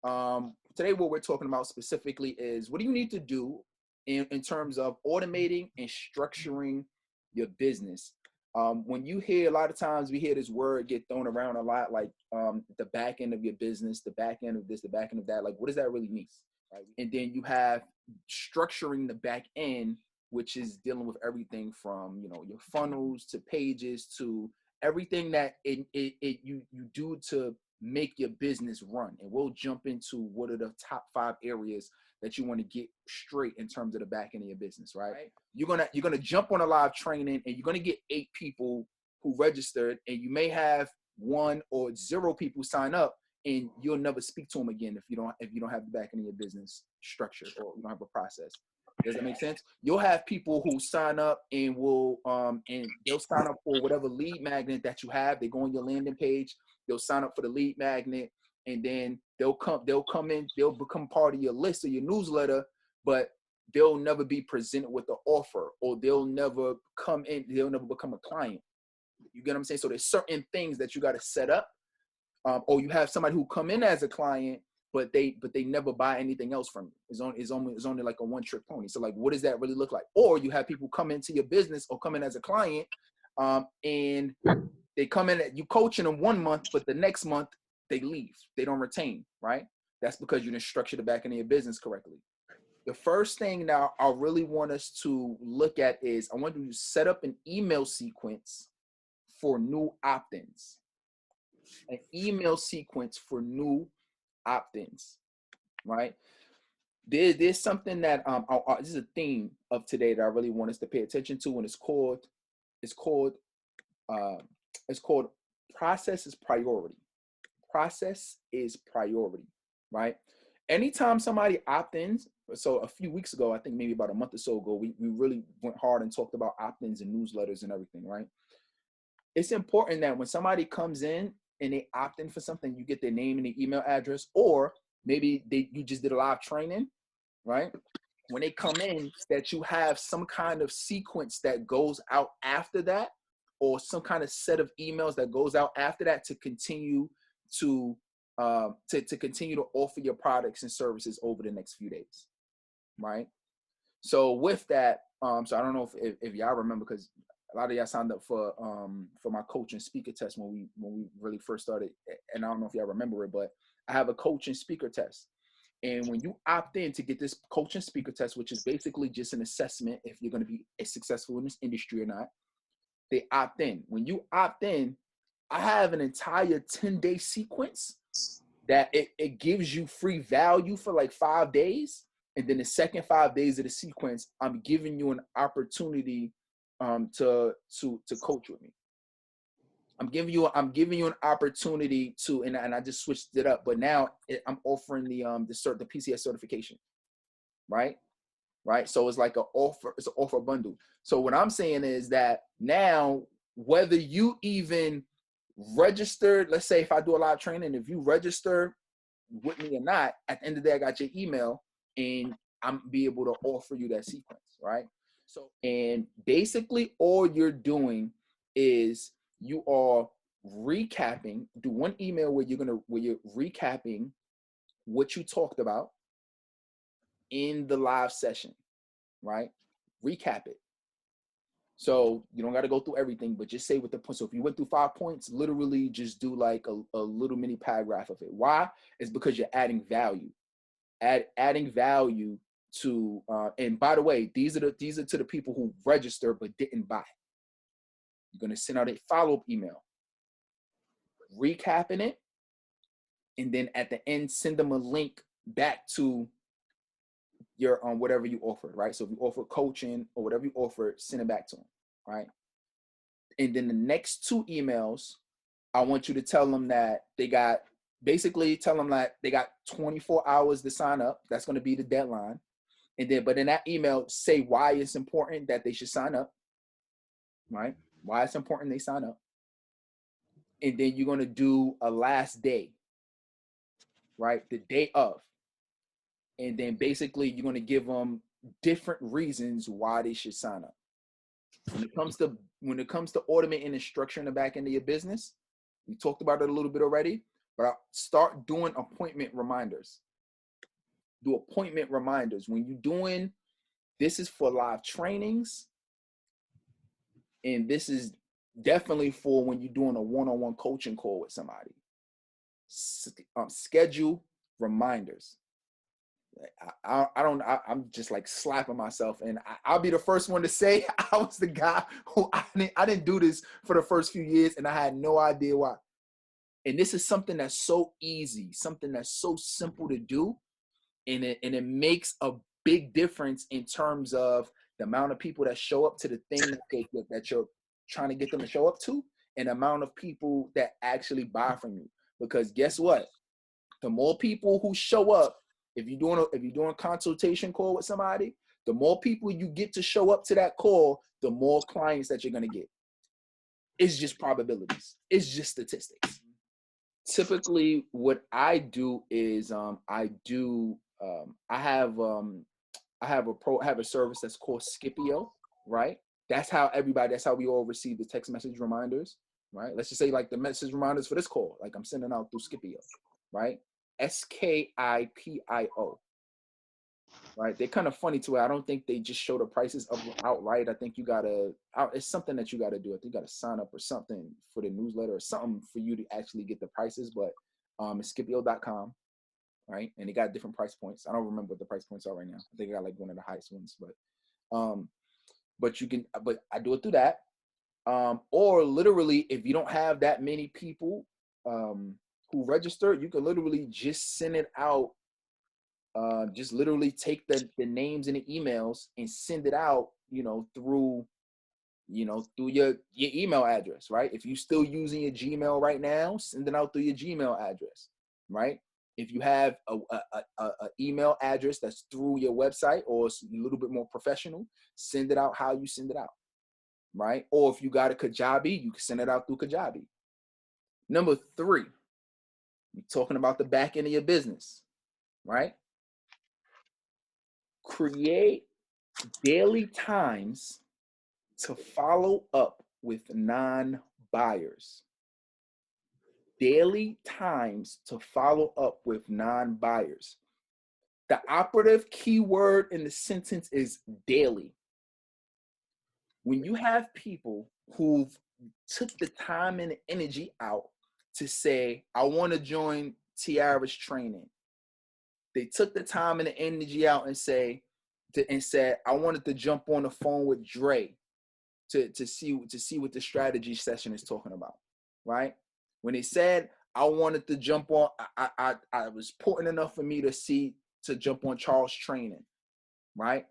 Today what we're talking about specifically is what do you need to do in terms of automating and structuring your business. When you hear, a lot of times we hear this word get thrown around a lot, like the back end of your business, the back end of this, the back end of that. Like, what does that really mean? Right? And then you have structuring the back end, which is dealing with everything from, you know, your funnels to pages to everything that you do to make your business run. And we'll jump into what are the top 5 areas that you want to get straight in terms of the back end of your business, right? You're gonna jump on a live training and you're gonna get 8 people who registered, and you may have 1 or 0 people sign up, and you'll never speak to them again if you don't have the back end of your business structured, or you don't have a process. Does that make sense? You'll have people who sign up and will and they'll sign up for whatever lead magnet that you have. They go on your landing page, they'll sign up for the lead magnet, and then they'll come in, they'll become part of your list or your newsletter, but they'll never be presented with the offer, or they'll never come in, they'll never become a client. You get what I'm saying? So there's certain things that you got to set up, or you have somebody who come in as a client, but they never buy anything else from you. It's only like a one-trick pony. So like, what does that really look like? Or you have people come into your business or come in as a client, and they come in, you coaching them 1 month, but the next month they leave. They don't retain, right? That's because you didn't structure the back end of your business correctly. The first thing now I really want us to look at is I want you to set up an email sequence for new opt-ins. An email sequence for new opt-ins, right? There's something that this is a theme of today that I really want us to pay attention to, and it's called process is priority. Process is priority, right? Anytime somebody opt-ins, so a few weeks ago, I think maybe about a month or so ago, we really went hard and talked about opt-ins and newsletters and everything, right? It's important that when somebody comes in and they opt in for something, you get their name and their email address, or maybe you just did a live training, right? When they come in, that you have some kind of sequence that goes out after that, or some kind of set of emails that goes out after that to continue to continue to offer your products and services over the next few days, right? So with that, so I don't know if y'all remember, because a lot of y'all signed up for my coach and speaker test when we really first started, and I don't know if y'all remember it, but I have a coach and speaker test. And when you opt in to get this coach and speaker test, which is basically just an assessment if you're going to be successful in this industry or not, they opt in. When you opt in, I have an entire 10-day sequence that it gives you free value for like 5 days. And then the second 5 days of the sequence, I'm giving you an opportunity to coach with me. I'm giving you an opportunity to, and I just switched it up, but now I'm offering the PCS certification, right? So it's like it's an offer bundle. So what I'm saying is that now, whether you even registered, let's say if I do a live training, if you register with me or not, at the end of the day, I got your email and I'm be able to offer you that sequence, right? So, and basically all you're doing is you are recapping, do one email where you're recapping what you talked about in the live session, right? Recap it. So you don't got to go through everything, but just say what the point. So if you went through 5 points, literally just do like a little mini paragraph of it. Why? It's because you're adding value. Adding value to, and by the way, these are to the people who register but didn't buy. You're gonna send out a follow-up email, recapping it, and then at the end, send them a link back to your whatever you offered, right? So if you offer coaching or whatever you offer, send it back to them, right? And then the next 2 emails, I want you to tell them that they got 24 hours to sign up. That's going to be the deadline. And then, but in that email, say why it's important that they should sign up, right? Why it's important they sign up. And then you're going to do a last day, right? The day of. And then basically you're going to give them different reasons why they should sign up. When it comes to automating and structuring the back end of your business, we talked about it a little bit already. but I start doing appointment reminders. Do appointment reminders. When you're doing, this is for live trainings, and this is definitely for when you're doing a one-on-one coaching call with somebody. Schedule reminders. I'm just like slapping myself, and I'll be the first one to say I was the guy who I didn't do this for the first few years, and I had no idea why. And this is something that's so easy, something that's so simple to do, and it makes a big difference in terms of the amount of people that show up to the thing that you're trying to get them to show up to, and the amount of people that actually buy from you. Because guess what? The more people who show up, if you're doing a consultation call with somebody, the more people you get to show up to that call, the more clients that you're gonna get. It's just probabilities. It's just statistics. Typically, what I do is I have a service that's called Scipio, right? That's how we all receive the text message reminders, right? Let's just say like the message reminders for this call, like I'm sending out through Scipio, right? Skipio, right? They're kind of funny to it. I don't think they just show the prices of outright. I think it's something that you gotta do. I think you gotta sign up or something for the newsletter or something for you to actually get the prices. But it's Scipio.com, right? And they got different price points. I don't remember what the price points are right now. I think I got like one of the highest ones, but I do it through that. Or literally, if you don't have that many people who register, you can literally just send it out. Just literally take the names and the emails and send it out, through your email address, right? If you're still using your Gmail right now, send it out through your Gmail address, right? If you have a email address that's through your website or it's a little bit more professional, send it out how you send it out, right? Or if you got a Kajabi, you can send it out through Kajabi. Number 3, we're talking about the back end of your business, right? Create daily times to follow up with non-buyers. Daily times to follow up with non-buyers. The operative keyword in the sentence is daily. When you have people who've took the time and the energy out to say, I want to join Tiara's training. They took the time and the energy out and said, I wanted to jump on the phone with Dre to see what the strategy session is talking about, right? When they said I wanted to jump on, I was important enough for me to jump on Charles' training, right?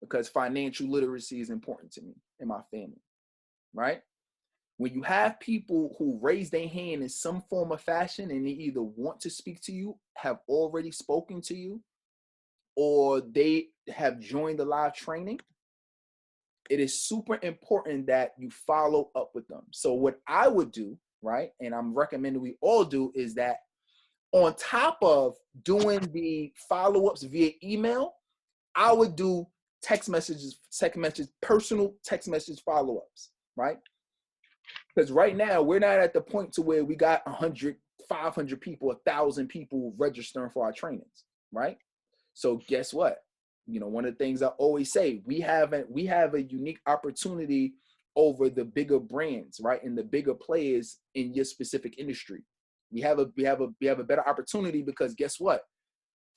Because financial literacy is important to me and my family, right? When you have people who raise their hand in some form or fashion and they either want to speak to you, have already spoken to you, or they have joined the live training, it is super important that you follow up with them. So what I would do, right, and I'm recommending we all do, is that on top of doing the follow-ups via email, I would do personal text message follow-ups, right? Because right now we're not at the point to where we got 100, 500 people, 1,000 people registering for our trainings, right? So guess what? One of the things I always say, we have a unique opportunity over the bigger brands, right? And the bigger players in your specific industry. We have a better opportunity because guess what?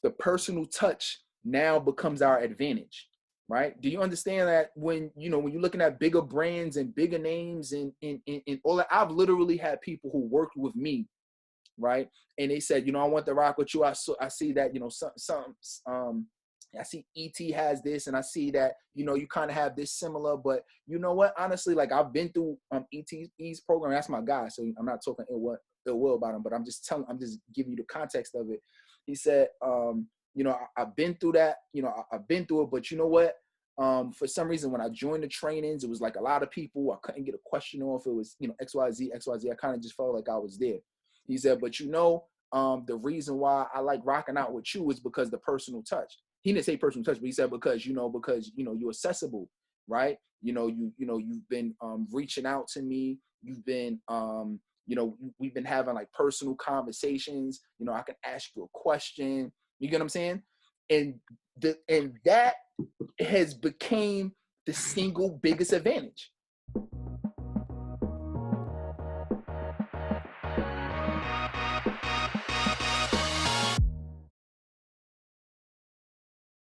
The personal touch now becomes our advantage, right? Do you understand that when you're looking at bigger brands and bigger names and all that, I've literally had people who worked with me, right? And they said, I want to rock with you. I see that, I see ET has this, and I see that, you kind of have this similar, but you know what? Honestly, like I've been through ET's program. That's my guy. So I'm not talking ill will about him, but I'm just giving you the context of it. He said, I've been through that, I've been through it, but you know what? For some reason, when I joined the trainings, it was like a lot of people, I couldn't get a question off. It was, XYZ. I kind of just felt like I was there. He said, but the reason why I like rocking out with you is because the personal touch. He didn't say personal touch, but he said because you're accessible, right? You've been reaching out to me. You've been You know, we've been having like personal conversations. You know, I can ask you a question. You get what I'm saying? And that has became the single biggest advantage.